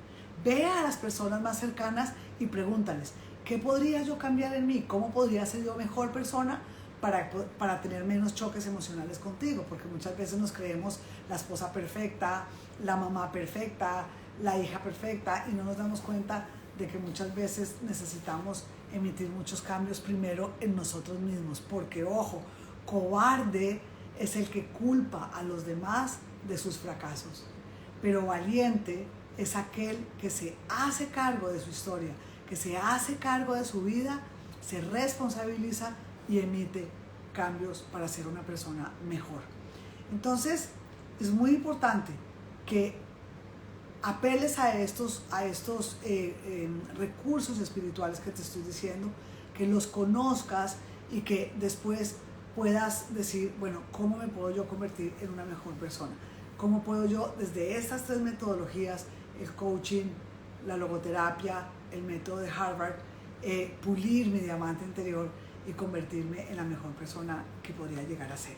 Ve a las personas más cercanas y pregúntales, ¿qué podría yo cambiar en mí? ¿Cómo podría ser yo mejor persona para tener menos choques emocionales contigo? Porque muchas veces nos creemos la esposa perfecta, la mamá perfecta, la hija perfecta, y no nos damos cuenta de que muchas veces necesitamos emitir muchos cambios primero en nosotros mismos. Porque, ojo, cobarde es el que culpa a los demás de sus fracasos, pero valiente es aquel que se hace cargo de su historia, que se hace cargo de su vida, se responsabiliza y emite cambios para ser una persona mejor. Entonces es muy importante que apeles a estos recursos espirituales que te estoy diciendo, que los conozcas y que después puedas decir, bueno, ¿cómo me puedo yo convertir en una mejor persona? ¿Cómo puedo yo, desde estas 3 metodologías, el coaching, la logoterapia, el método de Harvard, pulir mi diamante interior y convertirme en la mejor persona que podría llegar a ser?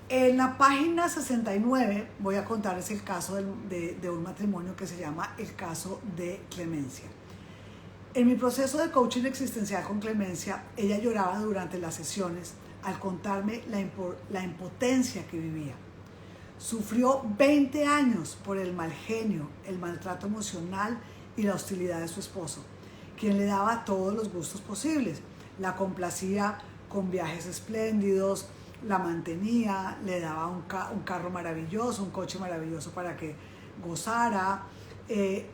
En la página 69 voy a contarles el caso de un matrimonio que se llama el caso de Clemencia. En mi proceso de coaching existencial con Clemencia, ella lloraba durante las sesiones al contarme la impotencia que vivía. Sufrió 20 años por el mal genio, el maltrato emocional y la hostilidad de su esposo, quien le daba todos los gustos posibles. La complacía con viajes espléndidos, la mantenía, le daba un carro maravilloso, un coche maravilloso para que gozara,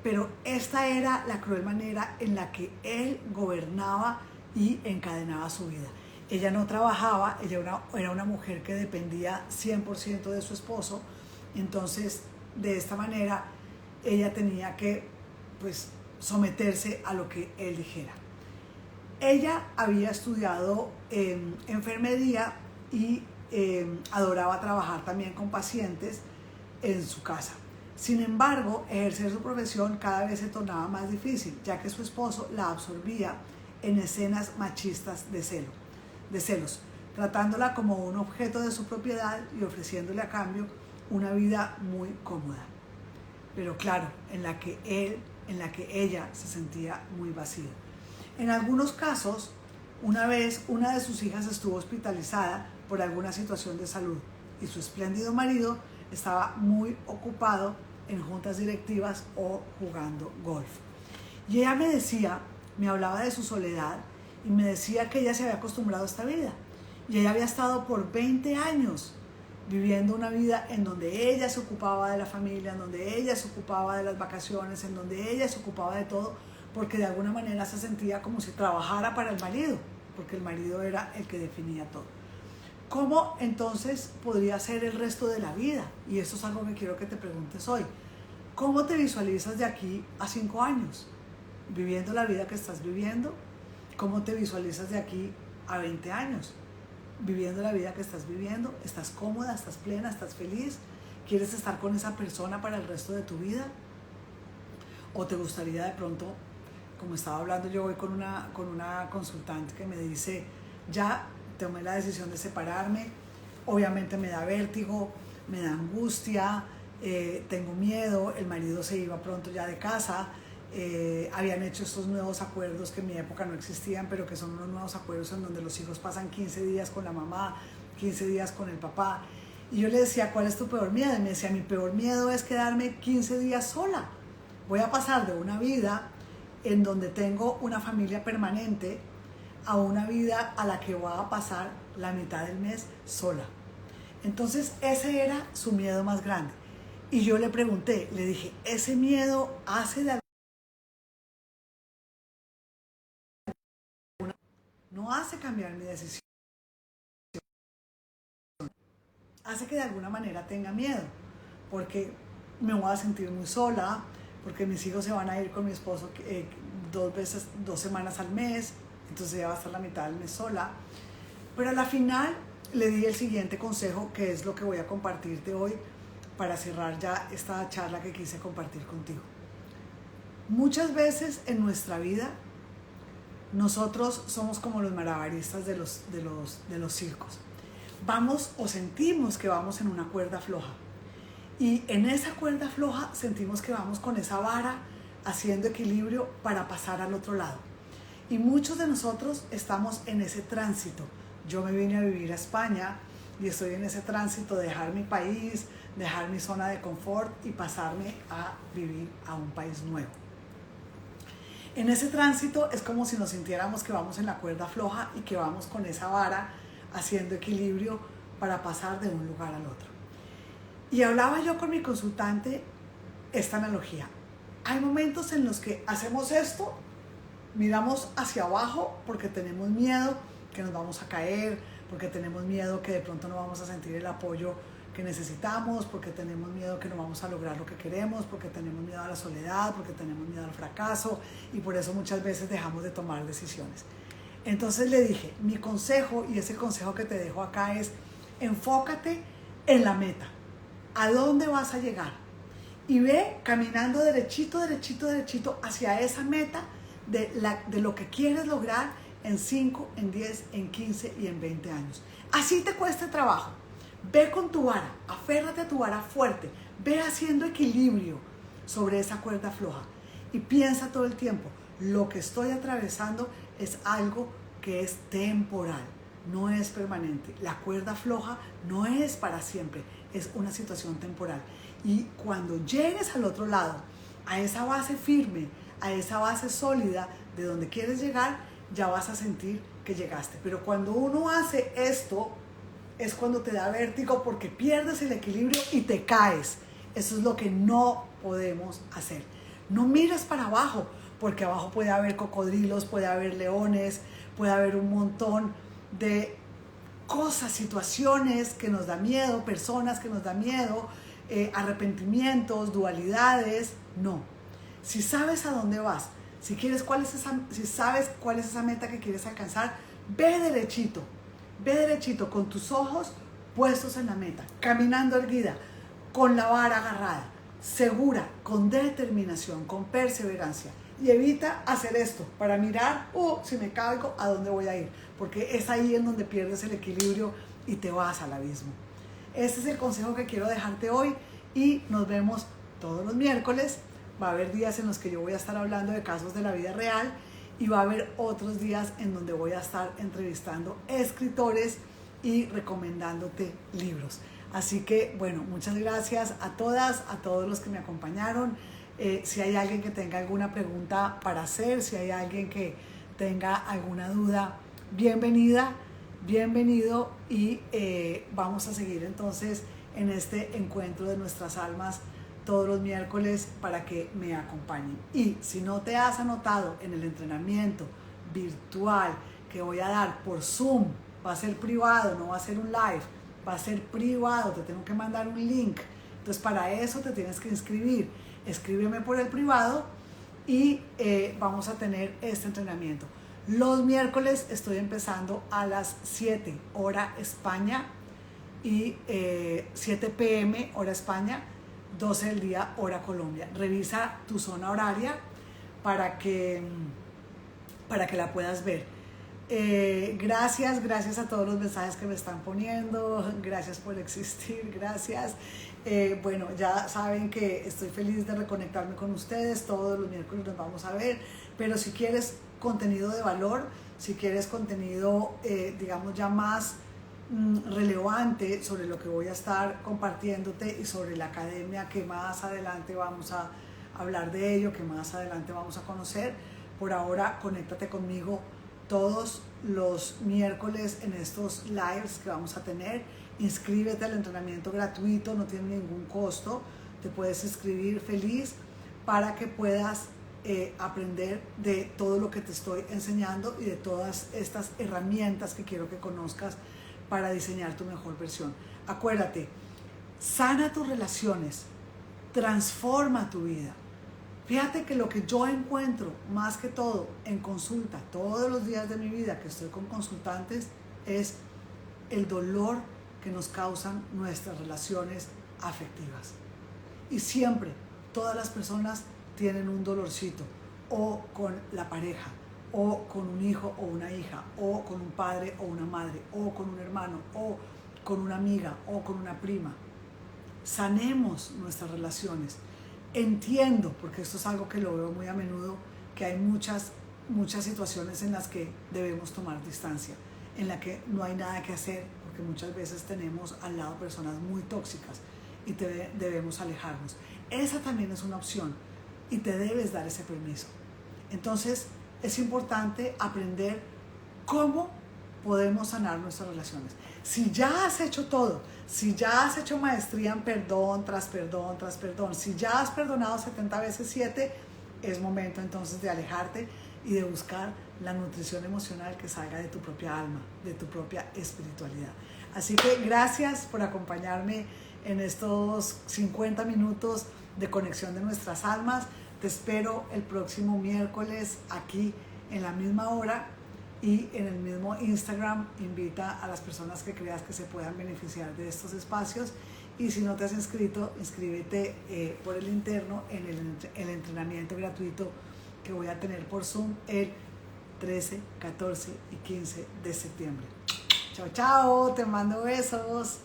pero esta era la cruel manera en la que él gobernaba y encadenaba su vida. Ella no trabajaba, ella era una mujer que dependía 100% de su esposo, entonces de esta manera ella tenía que someterse a lo que él dijera. Ella había estudiado enfermería y adoraba trabajar también con pacientes en su casa. Sin embargo, ejercer su profesión cada vez se tornaba más difícil, ya que su esposo la absorbía en escenas machistas de celos, tratándola como un objeto de su propiedad y ofreciéndole a cambio una vida muy cómoda, pero claro, en la que ella se sentía muy vacía. En algunos casos, una vez una de sus hijas estuvo hospitalizada por alguna situación de salud y su espléndido marido estaba muy ocupado en juntas directivas o jugando golf. Y ella me hablaba de su soledad y me decía que ella se había acostumbrado a esta vida. Y ella había estado por 20 años viviendo una vida en donde ella se ocupaba de la familia, en donde ella se ocupaba de las vacaciones, en donde ella se ocupaba de todo, porque de alguna manera se sentía como si trabajara para el marido, porque el marido era el que definía todo. ¿Cómo entonces podría ser el resto de la vida? Y eso es algo que quiero que te preguntes hoy. ¿Cómo te visualizas de aquí a 5 años? ¿Viviendo la vida que estás viviendo? ¿Cómo te visualizas de aquí a 20 años? ¿Viviendo la vida que estás viviendo? ¿Estás cómoda? ¿Estás plena? ¿Estás feliz? ¿Quieres estar con esa persona para el resto de tu vida? ¿O te gustaría de pronto, como estaba hablando yo hoy con una consultante que me dice, ya tomé la decisión de separarme, obviamente me da vértigo, me da angustia, tengo miedo, el marido se iba pronto ya de casa, habían hecho estos nuevos acuerdos que en mi época no existían, pero que son unos nuevos acuerdos en donde los hijos pasan 15 días con la mamá, 15 días con el papá. Y yo le decía, ¿cuál es tu peor miedo? Y me decía, mi peor miedo es quedarme 15 días sola. Voy a pasar de una vida en donde tengo una familia permanente a una vida a la que voy a pasar la mitad del mes sola. Entonces ese era su miedo más grande. Y yo le pregunté, le dije, ¿ese miedo no hace cambiar mi decisión? Hace que de alguna manera tenga miedo, porque me voy a sentir muy sola, porque mis hijos se van a ir con mi esposo 2 semanas al mes, entonces ella va a estar la mitad del mes sola. Pero a la final le di el siguiente consejo, que es lo que voy a compartirte hoy para cerrar ya esta charla que quise compartir contigo. Muchas veces en nuestra vida nosotros somos como los malabaristas de los circos. Vamos o sentimos que vamos en una cuerda floja. Y en esa cuerda floja sentimos que vamos con esa vara haciendo equilibrio para pasar al otro lado. Y muchos de nosotros estamos en ese tránsito. Yo me vine a vivir a España y estoy en ese tránsito de dejar mi país, dejar mi zona de confort y pasarme a vivir a un país nuevo. En ese tránsito es como si nos sintiéramos que vamos en la cuerda floja y que vamos con esa vara haciendo equilibrio para pasar de un lugar al otro. Y hablaba yo con mi consultante esta analogía. Hay momentos en los que hacemos esto, miramos hacia abajo porque tenemos miedo que nos vamos a caer, porque tenemos miedo que de pronto no vamos a sentir el apoyo que necesitamos, porque tenemos miedo que no vamos a lograr lo que queremos, porque tenemos miedo a la soledad, porque tenemos miedo al fracaso y por eso muchas veces dejamos de tomar decisiones. Entonces le dije, mi consejo, y ese consejo que te dejo acá es, enfócate en la meta. ¿A dónde vas a llegar? Y ve caminando derechito, derechito, derechito hacia esa meta de lo que quieres lograr en 5, en 10, en 15 y en 20 años. Así te cueste trabajo. Ve con tu vara, aférrate a tu vara fuerte, ve haciendo equilibrio sobre esa cuerda floja y piensa todo el tiempo, lo que estoy atravesando es algo que es temporal, no es permanente. La cuerda floja no es para siempre, es una situación temporal. Y cuando llegues al otro lado, a esa base firme, a esa base sólida de donde quieres llegar, ya vas a sentir que llegaste. Pero cuando uno hace esto, es cuando te da vértigo porque pierdes el equilibrio y te caes. Eso es lo que no podemos hacer. No mires para abajo, porque abajo puede haber cocodrilos, puede haber leones, puede haber un montón de cosas, situaciones que nos da miedo, personas que nos da miedo, arrepentimientos, dualidades. No. Si sabes a dónde vas, si sabes cuál es esa meta que quieres alcanzar, ve derechito con tus ojos puestos en la meta, caminando erguida, con la vara agarrada, segura, con determinación, con perseverancia. Y evita hacer esto para mirar, si me caigo, ¿a dónde voy a ir? Porque es ahí en donde pierdes el equilibrio y te vas al abismo. Este es el consejo que quiero dejarte hoy y nos vemos todos los miércoles. Va a haber días en los que yo voy a estar hablando de casos de la vida real y va a haber otros días en donde voy a estar entrevistando escritores y recomendándote libros. Así que, bueno, muchas gracias a todas, a todos los que me acompañaron. Si hay alguien que tenga alguna pregunta para hacer, si hay alguien que tenga alguna duda, bienvenida, bienvenido y vamos a seguir entonces en este encuentro de nuestras almas todos los miércoles para que me acompañen. Y si no te has anotado en el entrenamiento virtual que voy a dar por Zoom, va a ser privado, no va a ser un live, va a ser privado, te tengo que mandar un link. Entonces para eso te tienes que inscribir escríbeme por el privado y vamos a tener este entrenamiento. Los miércoles estoy empezando a las 7 hora España y 7 p.m. hora España, 12 del día hora Colombia. Revisa tu zona horaria para que la puedas ver. Gracias a todos los mensajes que me están poniendo, gracias por existir, gracias. Bueno, ya saben que estoy feliz de reconectarme con ustedes, todos los miércoles nos vamos a ver, pero si quieres contenido de valor, si quieres contenido, digamos, ya más relevante sobre lo que voy a estar compartiéndote y sobre la academia, que más adelante vamos a hablar de ello, que más adelante vamos a conocer. Por ahora, conéctate conmigo todos los miércoles en estos lives que vamos a tener. Inscríbete al entrenamiento gratuito, no tiene ningún costo, te puedes inscribir feliz para que puedas aprender de todo lo que te estoy enseñando y de todas estas herramientas que quiero que conozcas para diseñar tu mejor versión. Acuérdate, sana tus relaciones, transforma tu vida. Fíjate que lo que yo encuentro más que todo en consulta todos los días de mi vida que estoy con consultantes es el dolor que nos causan nuestras relaciones afectivas. Y siempre todas las personas tienen un dolorcito, o con la pareja, o con un hijo o una hija, o con un padre o una madre, o con un hermano, o con una amiga, o con una prima. Sanemos nuestras relaciones. Entiendo, porque esto es algo que lo veo muy a menudo, que hay muchas situaciones en las que debemos tomar distancia, en la que no hay nada que hacer, porque muchas veces tenemos al lado personas muy tóxicas y debemos alejarnos. Esa también es una opción y te debes dar ese permiso. Entonces es importante aprender cómo podemos sanar nuestras relaciones. Si ya has hecho todo, si ya has hecho maestría en perdón tras perdón tras perdón, si ya has perdonado 70 veces 7, es momento entonces de alejarte y de buscar la nutrición emocional que salga de tu propia alma, de tu propia espiritualidad. Así que gracias por acompañarme en estos 50 minutos de conexión de nuestras almas. Te espero el próximo miércoles aquí en la misma hora y en el mismo Instagram. Invita a las personas que creas que se puedan beneficiar de estos espacios. Y si no te has inscrito, inscríbete por el interno en el entrenamiento gratuito que voy a tener por Zoom el 13, 14 y 15 de septiembre. Chao, chao, te mando besos.